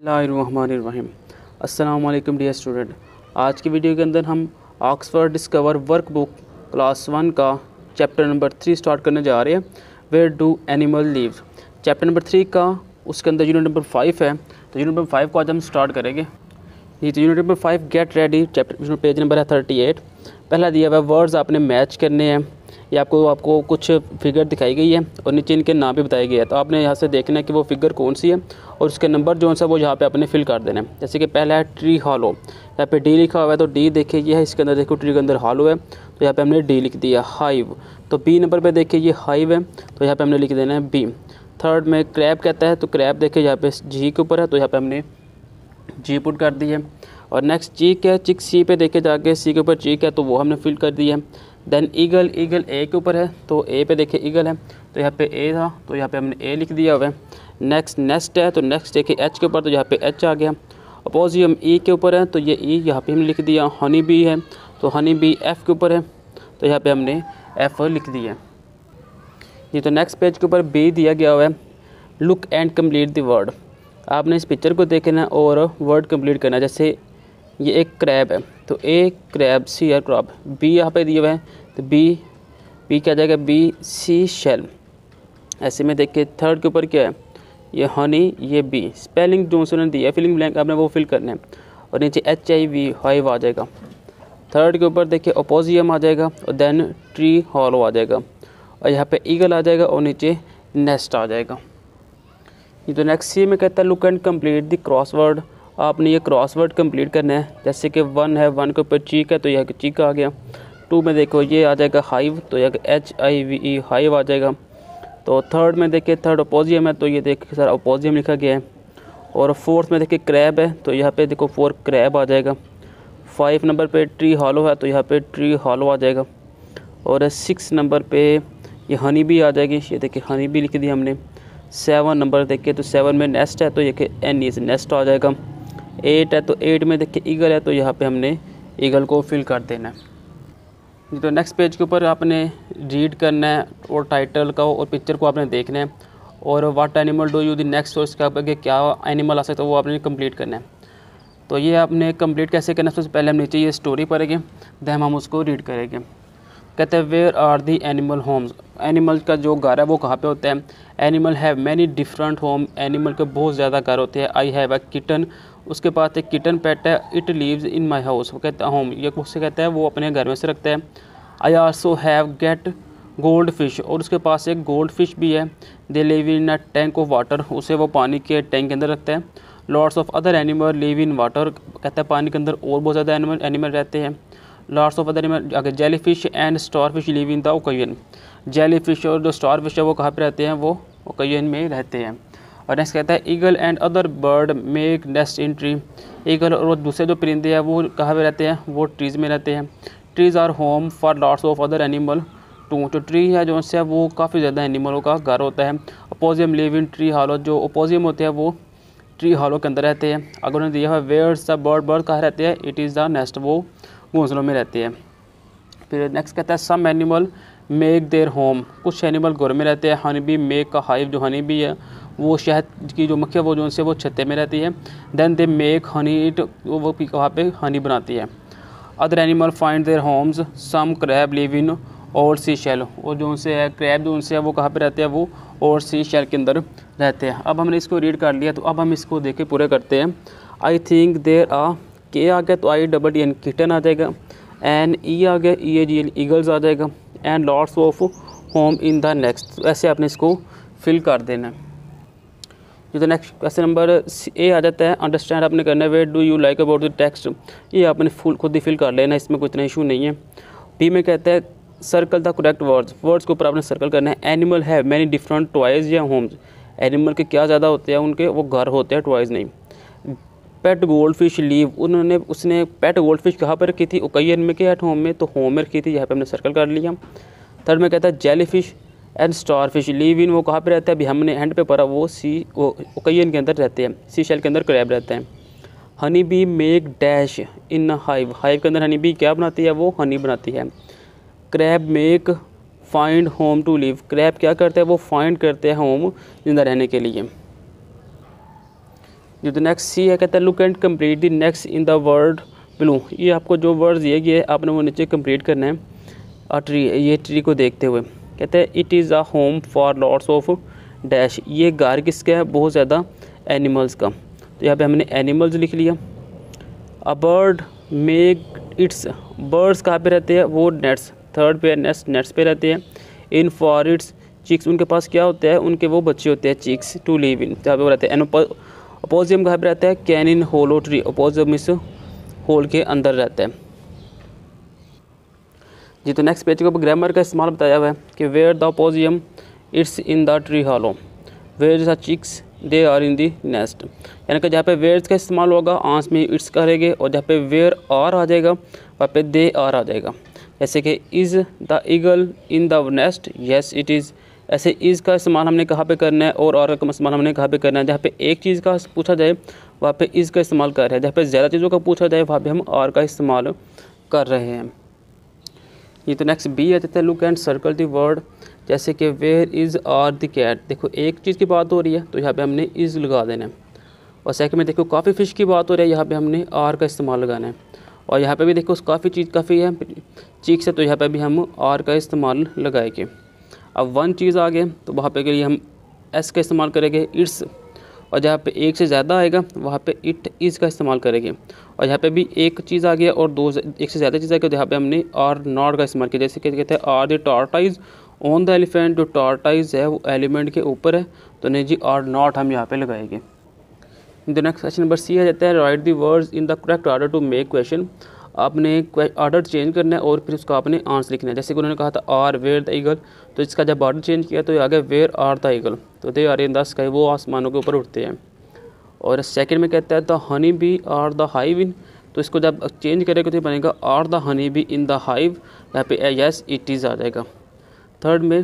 बिस्मिल्लाहिर्रहमानिर्रहीम। अस्सलाम वालेकुम डियर स्टूडेंट। आज की वीडियो के अंदर हम ऑक्सफोर्ड डिस्कवर वर्कबुक क्लास 1 का चैप्टर नंबर 3 स्टार्ट करने जा रहे हैं। Where do animal live. Chapter number 3 का उसके अंदर यूनिट नंबर 5 है, तो यूनिट नंबर 5 को आज हम स्टार्ट करेंगे। ये तो unit number 5 get ready, chapter page number है 38। पहला दिया हुआ है वर्ड्स आपने मैच करने हैं। ये आपको कुछ फिगर दिखाई गई है और नीचे इनके नाम भी बताए गए हैं, तो आपने यहाँ से देखना है कि वो फिगर कौन सी है और उसके नंबर जो सा वो यहाँ पे आपने फिल कर देना है। जैसे कि पहला है ट्री हॉलो, यहाँ पे डी लिखा हुआ है तो डी देखिए ये है, इसके अंदर देखो ट्री के अंदर हॉलो है तो यहाँ पे हमने डी लिख दिया। हाइव, तो बी नंबर पे देखिए ये हाइव है तो यहाँ पे हमने लिख देना है बी। थर्ड में क्रैब कहता है तो क्रैब देखिए यहाँ पे जी के ऊपर है तो यहाँ पे हमने जी पुट कर दी है। और नेक्स्ट चीक है, चिक सी पे देखे जाके सी के ऊपर चीक है तो वो हमने फिल कर दी है। देन ईगल, ईगल ए के ऊपर है तो ए पे देखिए ईगल है तो यहाँ पे ए था तो यहाँ पे हमने ए लिख दिया हुआ है। नेक्स्ट नेस्ट है तो नेक्स्ट देखिए एच के ऊपर तो यहाँ पे एच आ गया। अपोजियम ई के ऊपर है तो ये ई यहाँ पे हमने लिख दिया। हनी बी है तो हनी बी एफ़ के ऊपर है तो यहाँ पे हमने एफ़ लिख दिया। ये तो नेक्स्ट पेज के ऊपर बी दिया गया हुआ है। Look and complete the word, आपने इस पिक्चर को देखना है और वर्ड कंप्लीट करना है। जैसे ये एक क्रैब है तो ए क्रैब, सी एयर क्रॉप, बी यहाँ पे दिया हुआ है तो बी क्या जाएगा बी सी शेल। ऐसे में देखिए थर्ड के ऊपर क्या है ये हनी, ये बी। स्पेलिंग जो उन्होंने दिया है फिलिंग ब्लैंक आपने वो फिल करना है और नीचे HIV हाइव आ जाएगा। थर्ड के ऊपर देखिए ओपोजियम आ जाएगा और देन ट्री हॉलो आ जाएगा और यहाँ पे ईगल आ जाएगा और नीचे नेस्ट आ जाएगा। ये तो नेक्स्ट सी में कहता है look and complete the crossword, आपने ये क्रॉसवर्ड कंप्लीट करना है। जैसे कि 1 है, 1 के ऊपर चीक है तो यह चीक आ गया। 2 में देखो ये आ जाएगा हाइव तो यह HIV हाइव आ जाएगा। तो थर्ड में देखिए थर्ड ओपोजियम है तो ये देखिए सर ओपोजियम लिखा गया है। और फोर्थ में देखिए क्रैब है तो यहाँ पे देखो 4 क्रैब आ जाएगा। 5 नंबर पे ट्री हॉलो है तो यहाँ पे ट्री हॉलो आ जाएगा। और 6 नंबर पे ये हनी बी आ जाएगी, ये देखिए हनी बी लिख दी हमने। 7 नंबर देखिए तो 7 में नेस्ट है तो ये एन से नेस्ट आ जाएगा। 8 है तो 8 में देखिए ईगल है तो यहाँ पे हमने ईगल को फिल कर देना है। तो नेक्स्ट पेज के ऊपर आपने रीड करना है और टाइटल का और पिक्चर को आपने देखना है और what animal do you the next और इसके आगे क्या एनिमल आ सकता है वो आपने कंप्लीट करना है। तो ये आपने कंप्लीट कैसे करना है, सबसे पहले हम नीचे ये स्टोरी पढ़ेंगे दैन हम उसको रीड करेंगे। कहते हैं where are the animal homes, animal का जो घर है वो कहाँ पे होता है। Animal have many different home, animal के बहुत ज़्यादा घर होते हैं। आई हैव अ किटन, उसके पास एक किटन पेट है। It lives in my house, वो कहता है होम, ये उससे कहता है वो अपने घर में से रखता है। I also have get gold fish, और उसके पास एक गोल्ड फिश भी है। दे live in a tank of water, उसे वो पानी के टैंक के अंदर रखता है। Lots of other animal live in water, कहता है पानी के अंदर और बहुत ज़्यादा एनिमल रहते हैं। लॉट्स ऑफ अदर एनिमल, अगर jelly fish and star fish live in the occasion, jelly fish और जो स्टार फिश है वो कहाँ पे रहते हैं, वो ओकेजन में रहते हैं। और नेक्स्ट कहता है eagle and other bird make nest in tree, eagle और दूसरे जो परिंदे हैं वो कहाँ पे रहते हैं, वो ट्रीज़ में रहते हैं। Trees are home for lots of other animal too, जो ट्री है जो उससे वो काफ़ी ज़्यादा एनिमलों का घर होता है। अपोजियम लिव इन ट्री हॉलो, जो अपोजियम होते हैं वो ट्री हॉलो के अंदर रहते हैं। अगर उन्होंने दिया है वेयर्स द बर्ड, बर्ड कहाँ रहते हैं, इट इज़ द नेस्ट, वो घोंसलों में रहते हैं। फिर नेक्स्ट कहता है some animal make their home, कुछ एनिमल घर में रहते हैं। हनी बी मेक का हाइव, जो हनी बी है वो शहद की जो मक्खियाँ वो जो उनसे वो छत्ते में रहती है। Then they make honey it, वो वहाँ पे हनी बनाती है। Other animal find their homes, some crab live in और सी शेल, और जो उनसे है क्रैब जो उनसे है वो कहाँ पे रहते हैं, वो और सी शेल के अंदर रहते हैं। अब हमने इसको रीड कर लिया तो अब हम इसको देख के पूरे करते हैं। आई थिंक देयर आ, के आ गया तो IEEN किटन आ जाएगा। एन ई आ गया, EAGL ईगल्स आ जाएगा। And lots of home in the next, ऐसे आपने इसको फिल कर देना है। जो तो नेक्स्ट क्वेश्चन नंबर ए आ जाता है, अंडरस्टैंड आपने करना है। Where do you like about the text, ये आपने फुल खुद ही फिल कर लेना, इसमें कोई इतना इशू नहीं है। बी में कहता है circle the correct words, words के ऊपर आपने सर्कल करना है। Animal have many different toys या होम्स, एनिमल के क्या ज़्यादा होते हैं, उनके वो घर होते हैं, टॉयज़ नहीं। पेट गोल्ड फिश लीव, उसने पेट गोल्ड फिश कहाँ पर रखी थी, ओकेजन में के एट होम में, तो होम में रखी थी, यहाँ पे हमने सर्कल कर लिया। थर्ड में कहता है jelly fish and star fish live in, वो कहाँ पे रहता है, अभी हमने एंड पे पढ़ा, वो ओकेजन के अंदर रहते हैं, सी शेल के अंदर क्रैब रहते हैं। Honey bee make dash in hive, hive के अंदर हनी बी क्या बनाती है, वो हनी बनाती है। Crab make find home to live, crab क्या करते हैं, वो फाइंड करते हैं होम जिंदा रहने के लिए। जो द नेक्स्ट सी है, कहता है look and complete the next in the word below. ये आपको जो वर्ड दिए गए आपने वो नीचे कंप्लीट करना है ट्री, ये ट्री को देखते हुए। कहते हैं it is a home for lots of dash, ये घर किसका है, बहुत ज़्यादा एनिमल्स का। तो यहाँ पे हमने एनिमल्स लिख लिया। A bird make it's, birds कहाँ पे रहते हैं, वो नेट्स, थर्ड पे नेट्स, नेट्स पे रहते हैं। इन फॉर इट्स चिक्स, उनके पास क्या होता है, उनके वो बच्चे होते हैं चिक्स, टू लिव इन, जहाँ पे वो रहते हैं। अपोजियम कहाँ पे रहता है, कैन इन होलो ट्री, अपोजियम इस होल के अंदर रहता है जी। तो नेक्स्ट पेज के ऊपर ग्रामर का इस्तेमाल बताया हुआ है कि where the opossum it's in the tree hollow, where the chicks they are in the nest. यानी कि जहाँ पे वेयर्स का इस्तेमाल होगा आंस में इट्स करेंगे, और जहाँ पे वेयर आर आ जाएगा वहाँ पे दे आर आ जाएगा। जैसे कि is the eagle in the nest, yes it is. ऐसे इज़ का इस्तेमाल हमने कहाँ पे करना है और आर का इस्तेमाल हमने कहाँ पे करना है। जहाँ पे एक चीज़ का पूछा जाए वहाँ पे इज़ का इस्तेमाल कर रहे हैं, जहाँ पे ज़्यादा चीज़ों का पूछा जाए वहाँ पे हम आर का इस्तेमाल कर रहे हैं। ये तो नेक्स्ट बी है, कहते हैं look and circle the word. जैसे कि where is are the cat, देखो एक चीज़ की बात हो रही है तो यहाँ पे हमने इज़ लगा देना है। और सेकंड में देखो काफ़ी फ़िश की बात हो रही है, यहाँ पे हमने आर का इस्तेमाल लगाना है। और यहाँ पे भी देखो काफ़ी चीज़ काफ़ी है चीक्स है, तो यहाँ पे भी हम आर का इस्तेमाल लगाएंगे। अब वन चीज़ आ गए तो वहाँ पे के लिए हम एस का इस्तेमाल करेंगे, इट्स। और जहाँ पे एक से ज़्यादा आएगा वहाँ पे इट इज़ का इस्तेमाल करेंगे। और यहाँ पे भी एक चीज़ आ गया और एक से ज़्यादा चीज़ आ गई तो यहाँ पे हमने आर नॉट का इस्तेमाल किया। जैसे कि कहते हैं are the tortoise on the elephant, जो टॉर्टाइज है वो एलिमेंट के ऊपर है, तो नहीं जी आर नॉट हम यहाँ पे लगाएंगे। The next question number C है, जाता है write the words in the correct order to make question. आपने ऑर्डर चेंज करना है और फिर उसका आपने आंसर लिखना है। जैसे कि उन्होंने कहा था आर वेयर द ईगल, तो इसका जब ऑर्डर चेंज किया तो ये आ गया वेयर आर द ईगल, तो they are in the sky, वो आसमानों के ऊपर उड़ते हैं। और सेकंड में कहता है the honey bee are the hive in, तो इसको जब चेंज करेगा तो बनेगा are the honey bee in the hive, यहाँ पे यस इट इज़ आ जाएगा। थर्ड में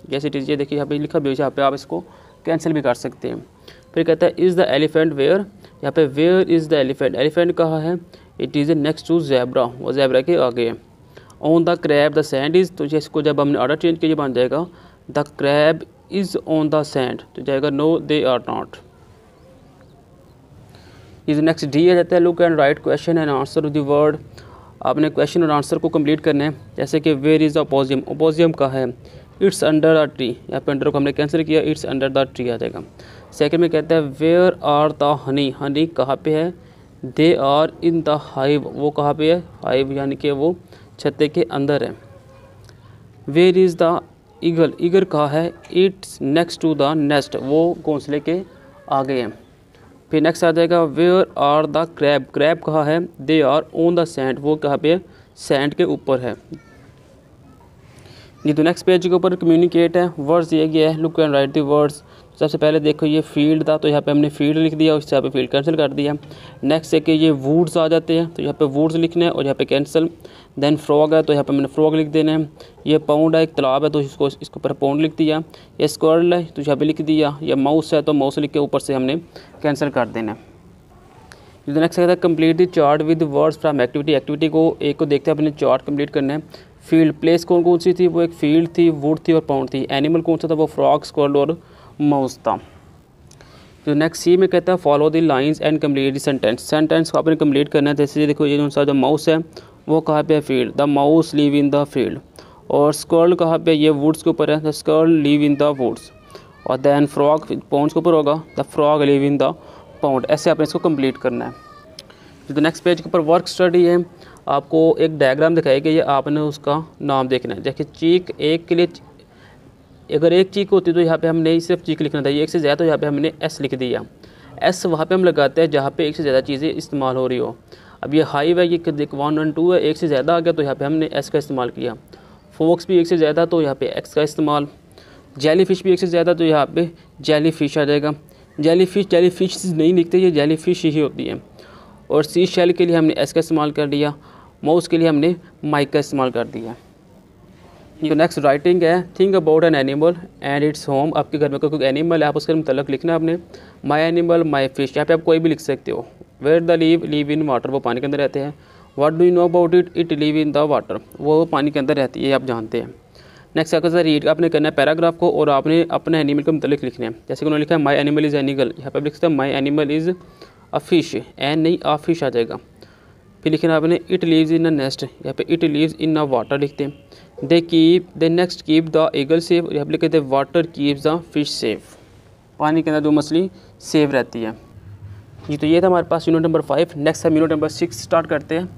यस इट इज़, ये देखिए यहाँ पे लिखा भी है, यहाँ पे आप इसको कैंसिल भी कर सकते हैं। फिर कहता है इज़ द एलिफेंट वेयर, यहाँ पे where is the elephant, elephant कहाँ है, it is next to zebra, वो ज़ेब्रा के आगे है। On the crab the sand is, तो इसको जब हमने ऑर्डर चेंज किया बन जाएगा the crab is on the sand, तो जाएगा no they are not. Is next D आ जाता है look and write question and answer to the word. आपने क्वेश्चन और आंसर को कंप्लीट करना है। जैसे कि वेयर इज़ अपोजियम, अपोजियम का है इट्स अंडर अ ट्री, यहाँ पे अंडर को हमने कैंसिल किया, इट्स अंडर द ट्री आ जाएगा। सेकंड में कहता है where are the honey, honey कहाँ पे है, they are in the hive, वो कहाँ पे है, हाइव यानी कि वो छत्ते के अंदर है। Where is the eagle, eagle कहाँ है, it's next to the nest, वो घोंसले के आगे है। फिर नेक्स्ट आ जाएगा where are the crab, crab कहाँ है, they are on the sand, वो कहाँ पे है, सैंड के ऊपर है। ये तो नेक्स्ट पेज के ऊपर कम्युनिकेट है, वर्ड्स दिए गया है, look and write the words. सबसे पहले देखो ये फील्ड था तो यहाँ पे हमने फील्ड लिख दिया, उससे यहाँ पे फील्ड कैंसिल कर दिया। नेक्स्ट है कि ये वुड्स आ जाते हैं तो यहाँ पे वुड्स लिखने हैं और यहाँ पे कैंसिल। देन फ्रॉग है तो यहाँ पे मैंने फ्रॉग लिख देना है। ये पाउंड है, एक तालाब है तो इसके ऊपर पाउंड लिख दिया। ये स्क्वायरल है तो यहाँ पे लिख दिया। ये माउस है तो माउस लिख के ऊपर से हमने कैंसिल कर देना है। नेक्स्ट कहता है complete the chart with words from activity, activity को एक को देखते हैं अपने चार्ट कंप्लीट करना है। फील्ड, प्लेस कौन कौन सी थी, वो एक फील्ड थी, वुड थी और पाउंड थी। एनिमल कौन सा था, वो फ्रॉग, स्क्वायरल और माउस था। तो नेक्स्ट सी में कहता है follow the lines and complete the sentence, sentence को आपने कंप्लीट करना है। जैसे देखो ये जो सा जो माउस है वो कहाँ पे है, field, the mouse live in the field. और स्क्वायरल कहाँ पे, ये वुड्स के ऊपर है, the squirrel live in the woods. और देन फ्रॉग पाउंड के ऊपर होगा, the frog live in the pound. ऐसे आपने इसको कंप्लीट करना है। तो नेक्स्ट पेज के ऊपर वर्क स्टडी है, आपको एक डायग्राम दिखाई गई है, आपने उसका नाम देखना है। देखिए चीक एक के लिए, अगर एक चीक होती तो यहाँ पे हमने सिर्फ चीक लिखना था, एक से ज़्यादा तो यहाँ पे हमने एस लिख दिया। एस वहाँ पे हम लगाते हैं जहाँ पे एक से ज़्यादा चीज़ें इस्तेमाल हो रही हो। अब ये हाइव है, ये 1 और 2 है, एक से ज़्यादा आ गया तो यहाँ पे हमने एस का इस्तेमाल किया। फोक्स भी एक से ज़्यादा तो यहाँ पे एक्स का इस्तेमाल। जेली फिश भी एक से ज़्यादा तो यहाँ पे जेली फिश आ जाएगा। जेली फिश नहीं लिखते, ये जेली फिश ही होती है। और सी शेल के लिए हमने एस का इस्तेमाल कर दिया। माउस के लिए हमने माइक का इस्तेमाल कर दिया। तो नेक्स्ट राइटिंग है, think about an animal and its home. आपके घर में कोई एनिमल है, आप उसके मतलब लिखना है आपने। माई एनिमल माई फिश, यहाँ पे आप कोई भी लिख सकते हो। Where the live in water, वो पानी के अंदर रहते हैं। What do you know about it, it live in the water, वो पानी के अंदर रहती है, आप जानते हैं। नेक्स्ट क्या करना है, रीड आपने करना है पैराग्राफ को और आपने अपने एनिमल के मतलब लिखने हैं। जैसे कि उन्होंने लिखा है माई एनिमल इज़ एनिगल, यहाँ पर लिख सकते हैं my animal is a fish, an नहीं आ फिश आ जाएगा। फिर लिखना आपने it lives in a nest, यहाँ पे it lives in a water लिखते हैं। They next keep the eagle safe, यहाँ पे लिखते हैं water keeps the fish safe, पानी के अंदर जो मछली सेफ रहती है। जी तो ये था हमारे पास यूनिट नंबर 5। नेक्स्ट हम यूनिट नंबर 6 स्टार्ट करते हैं।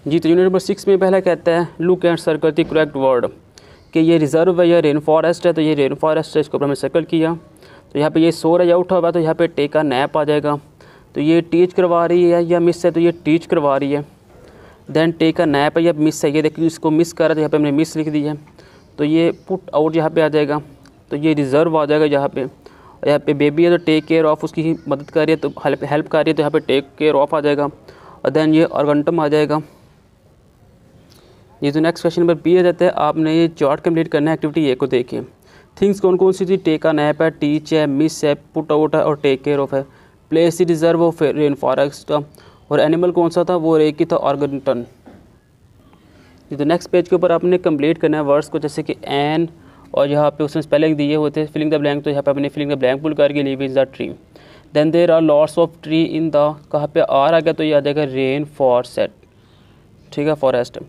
जी तो यूनिट नंबर 6 में पहला कहता है look and circle the correct word, कि ये रिजर्व है या रेन फॉरेस्ट है, तो ये रेन फॉरेस्ट है, इसको ऊपर हमने सर्कल किया। तो यहाँ पे ये सो रहा है या उठा हुआ है, तो यहाँ पे टेक का नैप आ जाएगा। तो ये टीच करवा रही है या मिस है, तो ये टीच करवा रही है। देन टेक का नैप है या मिस है, ये देखिए इसको मिस कर रहा है, तो यहाँ पे हमने मिस लिख दी है। तो ये पुट आउट यहाँ पे आ जाएगा, तो ये रिजर्व आ जाएगा यहाँ पे। यहाँ पे बेबी है तो टेक केयर ऑफ, उसकी मदद कर रही है तो हेल्प कर रही है, तो यहाँ पे टेक केयर ऑफ आ जाएगा। और देन ये ऑर्गेंटम आ जाएगा। ये तो नेक्स्ट क्वेश्चन नंबर बी आ जाता है, आपने ये चार्ट कंप्लीट करना है एक्टिविटी ए को देखिए। थिंग्स कौन कौन सी थी, टेक का नैप है, टीच है, मिस है, पुट आउट है और टेक केयर ऑफ है। Place the reserve of rain forest, और एनिमल कौन सा था, वो रेकी था, ऑर्गेंटन। ये तो नेक्स्ट पेज के ऊपर आपने कंप्लीट करना है वर्ड्स को, जैसे कि एन, और यहाँ पे उसमें स्पेलिंग दिए होते हैं फिलिंग द ब्लैंक, तो यहाँ पे अपने फिलिंग द ब्लैंक पुल करके leave is the tree. Then there are lots of tree in the, कहाँ पे आर आ गया तो ये आ जाएगा रेन फॉरेस्ट, ठीक है, फॉरेस्ट।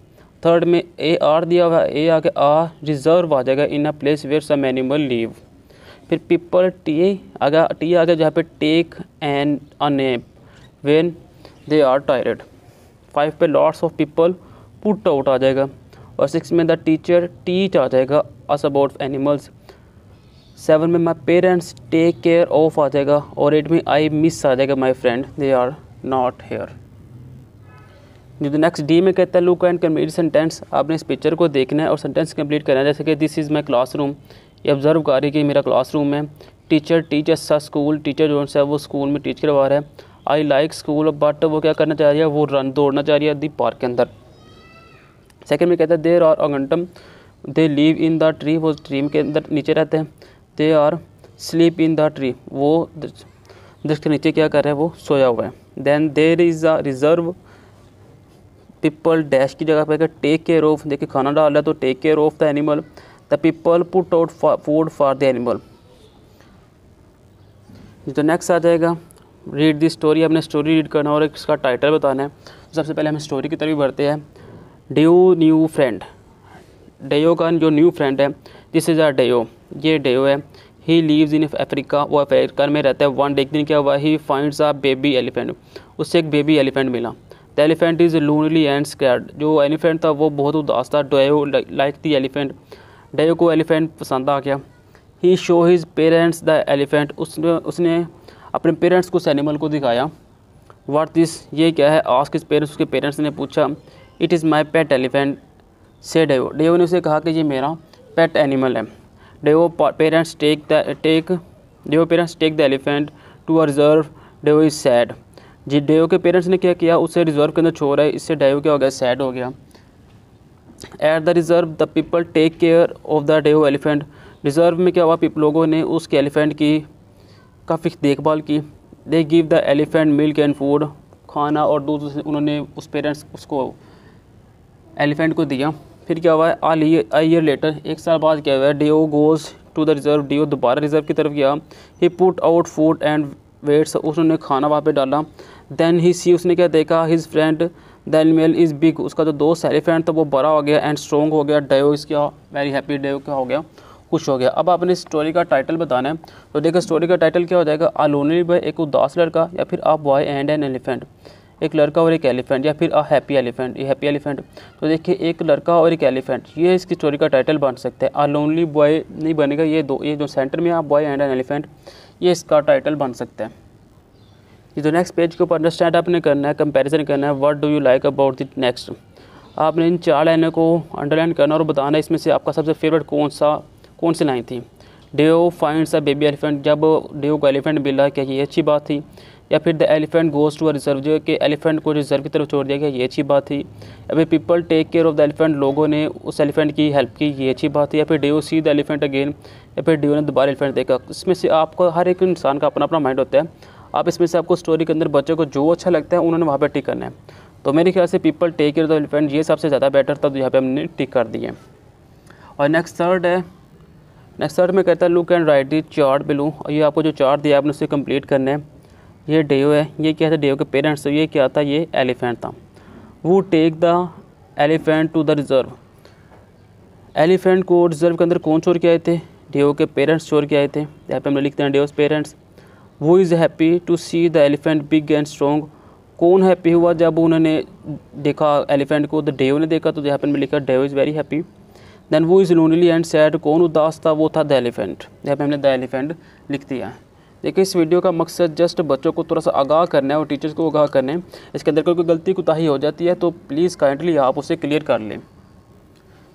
थर्ड में ए आर दिया हुआ है, ए आ गया आ रिजर्व आ जाएगा in a place where some animal live. फिर पीपल टी आ गया जहाँ पे take an a nap when they are tired. 5 पे lots of people put out आ जाएगा। और 6 में द टीचर टीच आ जाएगा अस अबाउट एनिमल्स। 7 में my parents take care of आ जाएगा। और 8 में आई मिस आ जाएगा my friend they are not here. जो नेक्स्ट डी में कहता है लुक एंड कंप्लीट सेंटेंस, आपने इस पिक्चर को देखना है और सेंटेंस कंप्लीट करना है। जैसे कि दिस इज़ माई क्लासरूम, ये ऑब्जर्व कर रही है कि मेरा क्लासरूम है। टीचर टीचर्स सा स्कूल, टीचर जो है वो स्कूल में टीच करवा रहा है। आई लाइक स्कूल, बट वो क्या करना चाह रही है, वो रन दौड़ना चाह रही है दी पार्क के अंदर। सेकंड में कहता है there are orangutan, they live in the tree, वो ट्री के अंदर नीचे रहते हैं। They are sleep in the tree, वो दरख्त के नीचे क्या कर रहे हैं, वो सोया हुआ है। Then there is a reserve, people dash की जगह पर टेक केयर ऑफ, देखिए खाना डाल रहा है तो take care of the animal. The people put out food for the animal. तो नेक्स्ट आ जाएगा रीड दी स्टोरी, अपने स्टोरी रीड करना और इसका टाइटल बताना है। सबसे पहले हम स्टोरी की तरफ बढ़ते हैं। डेयो न्यू फ्रेंड, डेयो का जो न्यू फ्रेंड है, दिस इज़ अ डेयो, ये डेयो है। ही लीव्स इन अफ्रीका, वो अफ्रीका में रहता है। वन डे एक दिन क्या हुआ, he finds a baby elephant, उससे एक बेबी एलिफेंट मिला। The elephant is lonely and scared, जो एलिफेंट था वो बहुत उदास था। Dayo like the elephant, Dayo को एलिफेंट पसंद आ गया। He show his parents the elephant, उसने अपने पेरेंट्स को उस एनिमल को दिखाया। व्हाट दिस, ये क्या है, आस्क हिज पेरेंट्स, उसके पेरेंट्स ने पूछा। It is my pet elephant से डेयो, डेयो ने उसे कहा कि ये मेरा पेट एनिमल है। Dayo parents take the elephant to a reserve, Dayo is sad, जी डेयो के पेरेंट्स ने क्या किया, उसे रिजर्व के अंदर छोड़ रहा है, इससे डेयो क्या हो गया, सैड हो गया। At the reserve the people take care of the Dayo elephant, reserve में क्या हुआ, लोगों ने उसके एलिफेंट की काफ़ी देखभाल की। They give the elephant milk and food, खाना और दूध उन्होंने उस पेरेंट्स उसको एलिफेंट को दिया। फिर क्या हुआ है, आ ईयर लेटर, एक साल बाद क्या हुआ है, Dayo goes to the reserve, Dayo दोबारा रिजर्व की तरफ गया। He put out food and waits, उसने खाना वहाँ पे डाला। देन ही सी, उसने क्या देखा, his friend the animal is big, उसका जो दोस्त एलिफेंट था वो बड़ा हो गया एंड स्ट्रॉन्ग हो गया। डेयो इज़ क्या वेरी हैप्पी, डेयो क्या हो गया, खुश हो गया। अब आपने स्टोरी का टाइटल बताना है, तो देखो स्टोरी का टाइटल क्या हो जाएगा, अ लोनली बॉय, एक उदास लड़का, या फिर a boy and an elephant, एक लड़का और एक एलिफेंट, या फिर अ हैप्पी एलिफेंट, ये हैप्पी एलिफेंट। तो देखिए एक लड़का और एक एलिफेंट, ये इसकी स्टोरी का टाइटल बन सकता है। अ लोनली बॉय नहीं बनेगा, ये जो सेंटर में है बॉय एंड एन एलिफेंट, ये इसका टाइटल बन सकता है। ये जो नेक्स्ट पेज के ऊपर अंडरस्टैंड आपने करना है, कंपैरिजन करना है। What do you like about the next, आपने इन 4 लाइनों को अंडरलाइन करना और बताना है इसमें से आपका सबसे फेवरेट कौन सी लाइन थी। डेयो फाइंड्स अ बेबी एलिफेंट, जब डेयो को एलिफेंट मिला, क्या ये अच्छी बात थी। या फिर the elephant goes to a reserve, जो कि एलिफेंट को रिजर्व की तरफ छोड़ दिया गया, ये अच्छी बात थी। या फिर people take care of the elephant, लोगों ने उस एलिफेंट की हेल्प की, ये अच्छी बात थी। या फिर डेयो सी द एलिफेंट अगेन, या फिर डेयो ने दोबारा एलिफेंट देखा। इसमें से आपको हर एक इंसान का अपना अपना माइंड होता है, आप इसमें से आपको स्टोरी के अंदर बच्चों को जो अच्छा लगता है उन्होंने वहाँ पर टिक करना है। तो मेरे ख्याल से people take care of the elephant ये सबसे ज़्यादा बेटर था, तो यहाँ पर हमने टिक कर दिया। और नेक्स्ट थर्ड में कहता है look and right the chart below. और ये आपको जो चार्ट दिया आपने उसे कंप्लीट करना है। ये डेयो है, ये क्या था, डेयो के पेरेंट्स, तो ये क्या था, ये एलिफेंट था। वो take the elephant to the reserve. Elephant को रिजर्व के अंदर कौन छोड़ के आए थे, डेयो के पेरेंट्स छोड़ के आए थे। यहाँ पे हम लिखते हैं डेयोस पेरेंट्स। वो is happy to see the elephant big and strong. कौन हैप्पी हुआ जब उन्होंने देखा एलिफेंट को, तो डेयो ने देखा, तो यहाँ पे हमने लिखा डेयो इज़ वेरी हैप्पी। देन वो इज़ लोनली एंड सैड। कौन उदास था, वो था द एलिफेंट। यहाँ पे हमने द एलिफेंट लिख दिया है। देखिए इस वीडियो का मकसद जस्ट बच्चों को थोड़ा सा आगाह करना है और टीचर्स को आगाह करना है। इसके अंदर कोई गलती कोताही हो जाती है तो प्लीज़ काइंडली आप उसे क्लियर कर लें।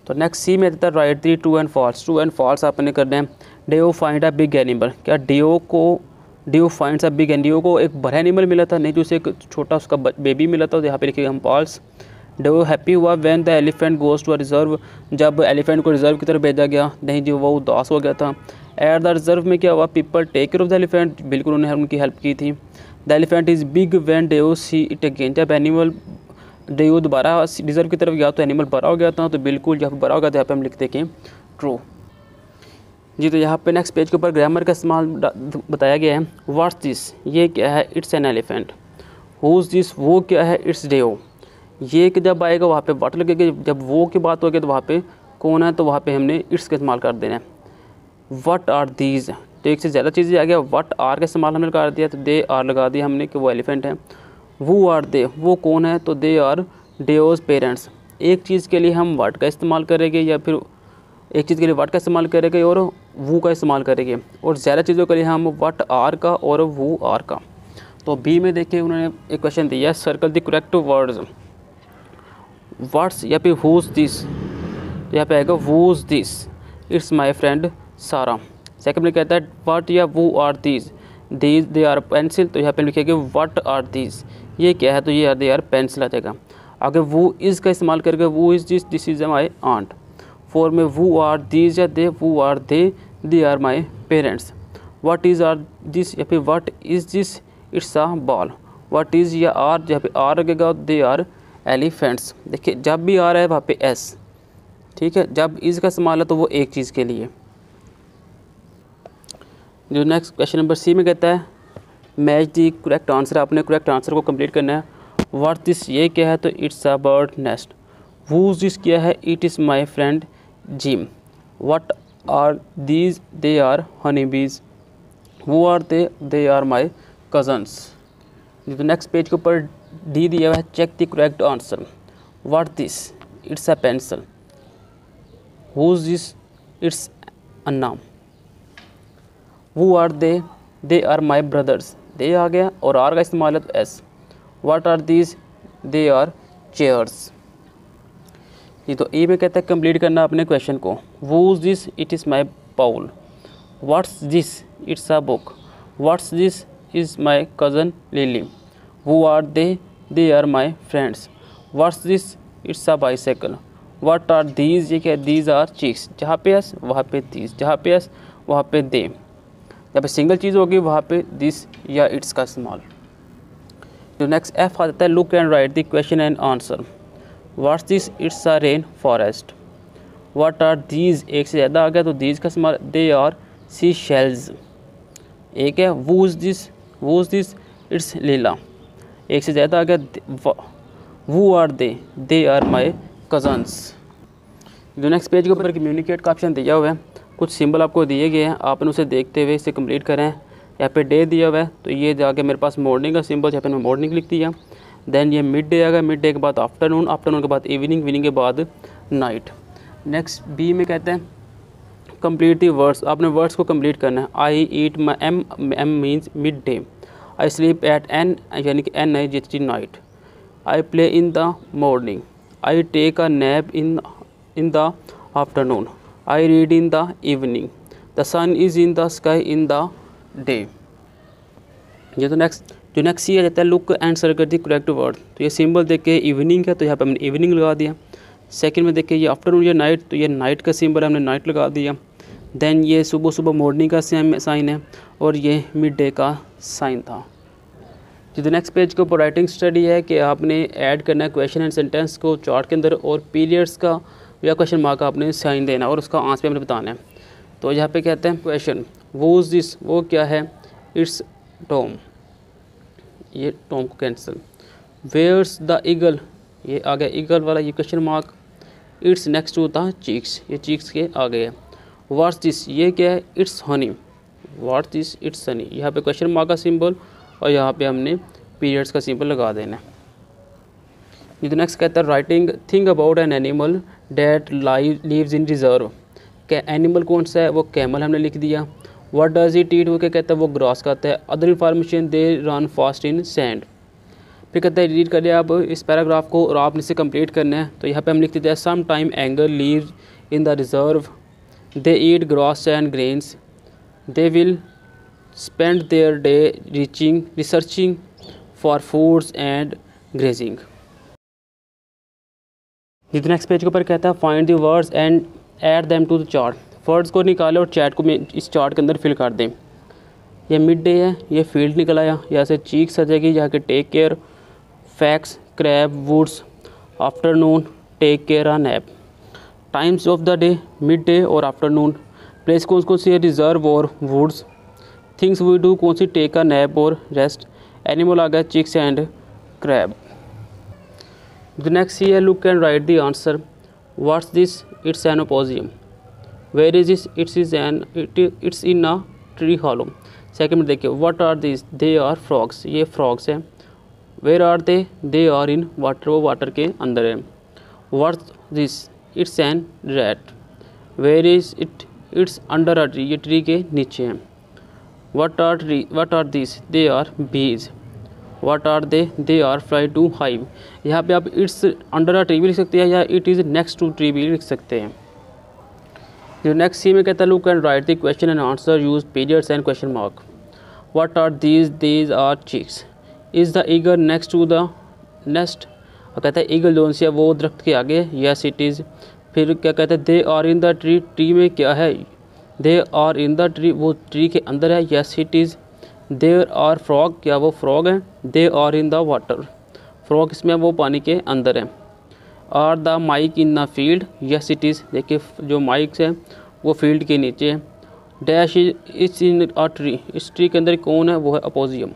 तो नेक्स्ट सी में देता है write the true and false. True and false आपने करना है। Dayo find a big animal. क्या Dayo finds a big animal, Dayo को एक बड़ा एनिमल मिला था, नहीं जो उसे एक छोटा उसका बेबी मिला था, तो यहाँ पे लिखेगा हम फॉल्स। डेयो हैप्पी हुआ when the elephant goes to a reserve. जब एलिफेंट को रिजर्व की तरफ भेजा गया, नहीं जो वो उदास हो गया था। एट द रिजर्व में क्या हुआ, people take care of the elephant, बिल्कुल उन्होंने उनकी हेल्प की थी। The elephant is big when Dayo see it again. जब एनिमल डेयो दोबारा रिजर्व की तरफ गया तो एनिमल बड़ा हो गया था, तो बिल्कुल जब बड़ा हो गया तो यहाँ पे हम लिखते कि ट्रू जी। तो यहाँ पे नेक्स्ट पेज के ऊपर ग्रामर का इस्तेमाल बताया गया है। व्हाट्स दिस, ये क्या है, it's an elephant. Who's this, वो क्या है, इट्स डेयो। ये कि जब आएगा वहाँ पे व्हाट लगेगा, जब वो की बात होगी तो वहाँ पे कौन है, तो वहाँ पे हमने इट्स का इस्तेमाल कर देना है। व्हाट आर दीज, तो एक से ज़्यादा चीज़ें आ गया, व्हाट आर का इस्तेमाल हमने कर दिया, तो दे आर लगा दिया हमने कि वो एलिफेंट है। वो आर दे, वो कौन है, तो दे आर डेयोज पेरेंट्स। एक चीज़ के लिए हम व्हाट का इस्तेमाल करेंगे या फिर एक चीज़ के लिए व्हाट का इस्तेमाल करेंगे और वो का इस्तेमाल करेंगे, और ज़्यादा चीज़ों के लिए हम व्हाट आर का और वो आर का। तो बी में देखिए उन्होंने एक क्वेश्चन दिया, circle the correct words. What's या फिर हुज दिस, यहाँ पे आएगा who's this, it's my friend Sarah. Second में कहता है व्हाट या वो are these they are pencil, तो यहाँ पे लिखेंगे व्हाट आर दीज, ये क्या है, तो ये दे आर पेंसिल आ जाएगा। आगे वो इज़ का इस्तेमाल करके वो is this is my aunt. Four में वो आर दीज या दे, वो are they are my parents. What is are this या फिर what is this, it's a ball. What is या आर, जहाँ पे आर लगेगा दे आर एलिफेंट्स। देखिए जब भी आ रहा है वहाँ पे एस, ठीक है, जब इज़ का इस्तेमाल है तो वो एक चीज़ के लिए। जो नेक्स्ट क्वेश्चन नंबर सी में कहता है मैच दी करेक्ट आंसर। आपने करेक्ट आंसर को कंप्लीट करना है। व्हाट दिस, ये क्या है, तो it's a bird nest. Who's this क्या है, it is my friend Jim. What are these, they are honey bees. Who are they are my cousins. जो नेक्स्ट पेज के ऊपर डी दिया हुआ है, check the correct answer. What this, it's a pencil. Who's this, it's Anna. वो are they are my brothers. They आ गया और आर का इस्तेमाल है तो एस। What are these, they are chairs. ये तो ए में कहता है कंप्लीट करना अपने क्वेश्चन को। Who's this, it is my bowl. What's this, it's a book. What's this, is my cousin Lily. Who are they are my friends. What's this, it's a bicycle. What are these, ये क्या है, these are chicks. जहाँ पे S वहाँ पे these, जहाँ पे S वहाँ पे दे। जहाँ पे सिंगल चीज़ होगी वहाँ पे दिस या इट्स का इस्तेमाल। जो नेक्स्ट एफ आ जाता है, look and write the question and answer. What's this, it's a rain forest. What are these, एक से ज़्यादा आ गया तो दीज का इस्तेमाल, दे आर सी शेल्स। एक है वूज दिस, इट्स लीला। एक से ज़्यादा आ गया वो are they are my cousins. जो नेक्स्ट पेज के ऊपर कम्युनिकेट का ऑप्शन दिया हुआ है, कुछ सिंबल आपको दिए गए हैं, आपने उसे देखते हुए इसे कंप्लीट करें। यहाँ पे डे दिया हुआ है तो ये जाके मेरे पास मॉर्निंग का सिंबल, यहाँ पे मैंने मॉर्निंग लिख दिया। देन ये मिड डे आ गया, मिड डे के बाद आफ्टरनून, आफ्टरनून के बाद इवनिंग, इवनिंग के बाद नाइट। नेक्स्ट बी में कहते हैं कंप्लीट दी वर्ड्स। आपने वर्ड्स को कंप्लीट करना है। I eat my M means midday. I sleep at N, यानी कि एन है जिस night. I play in the morning. I take a nap in the afternoon. I read in the evening. The sun is in the sky in the day. ये तो जो next C आ जाता है, look and circle the correct word. तो ये symbol देख के इवनिंग है तो यहाँ पे हमने इवनिंग लगा दिया। सेकंड में देखिए ये आफ्टरनून या नाइट, तो ये नाइट का सिंबल हमने नाइट लगा दिया। देन ये सुबह सुबह मॉर्निंग का साइन है और ये मिड डे का साइन था। जो नेक्स्ट पेज के ऊपर राइटिंग स्टडी है कि आपने ऐड करना है क्वेश्चन एंड सेंटेंस को चार्ट के अंदर और पीरियड्स का या क्वेश्चन मार्क का आपने साइन देना और उसका आंसर हमने बताना है। तो यहाँ पे कहते हैं क्वेश्चन वॉज दिस, वो क्या है, इट्स टॉम, ये टॉम को कैंसिल। वेयर्स द ईगल, ये आ गया ईगल वाला ये question mark. It's next to the chicks, ये चीक्स के आगे है। व्हाट्स दिस, ये क्या है, it's honey. What's this, it's honey, यहाँ पे क्वेश्चन मार्क का सिंबल और यहाँ पे हमने पीरियड्स का सिंबल लगा देना है। ये नेक्स्ट कहता है writing think about an animal that lives in reserve. क्या एनिमल कौन सा है, वो कैमल हमने लिख दिया। व्हाट डज इट ईट, वो क्या कहता है, वो ग्रास खाता है। Other information they run fast in sand. फिर कहता है रीड करिए आप इस पैराग्राफ को और आपने इसे कंप्लीट करना है। तो यहाँ पे हम लिख देते हैं some time anger lives in the reserve, they eat grass and grains, they will spend their day researching for foods and grazing. जिस नेक्स्ट पेज के ऊपर कहता है find the words and add them to the chart. Words को निकालें और chat को इस चार्ट के अंदर फिल कर दें। ये मिड डे है, ये फील्ड निकल आया, यहाँ से चीक्स आ जाएगी, यहाँ के take care, fax, crab, woods, afternoon, take care, a nap. Times of the day, midday और आफ्टरनून। प्लेस कौन सी है, रिजर्व और वुड्स। थिंग्स वी डू कौन सी, टेक अ नैप और रेस्ट। एनिमल आ गया chicks and crab. The next है look and write the answer. What's this, it's an opossum. Where is this, it's in a tree hollow. Second में देखिए what are this, they are frogs, ये frogs है। Where are they are in water, वो water के अंदर है। What's this, it's an rat. Where is it, it's under a tree, ये tree के नीचे है। What are this, they are bees. What are they are fly to hive. यहाँ पे आप इट्स अंडर अ ट्री भी लिख सकते हैं या it is next to tree भी लिख सकते हैं। जो नेक्स्ट सी में कहता है look and write the question and answer, use periods and question mark. What are these are chicks. Is the eagle next to the nest, और कहता है ईगल जोन सी है वो दरख्त के आगे, यस इट इज़। फिर क्या कहता है they are in the tree, tree में क्या है, they are in the tree, वो ट्री के अंदर है, yes it is. There are frog, क्या वो फ्रॉग है, they are in the water, frog इसमें वो पानी के अंदर है। Are the mice in the field, yes it is. देखिए जो माइक्स है वो फील्ड के नीचे है। Dash is in a tree, इस ट्री के अंदर कौन है, वो है अपोजियम।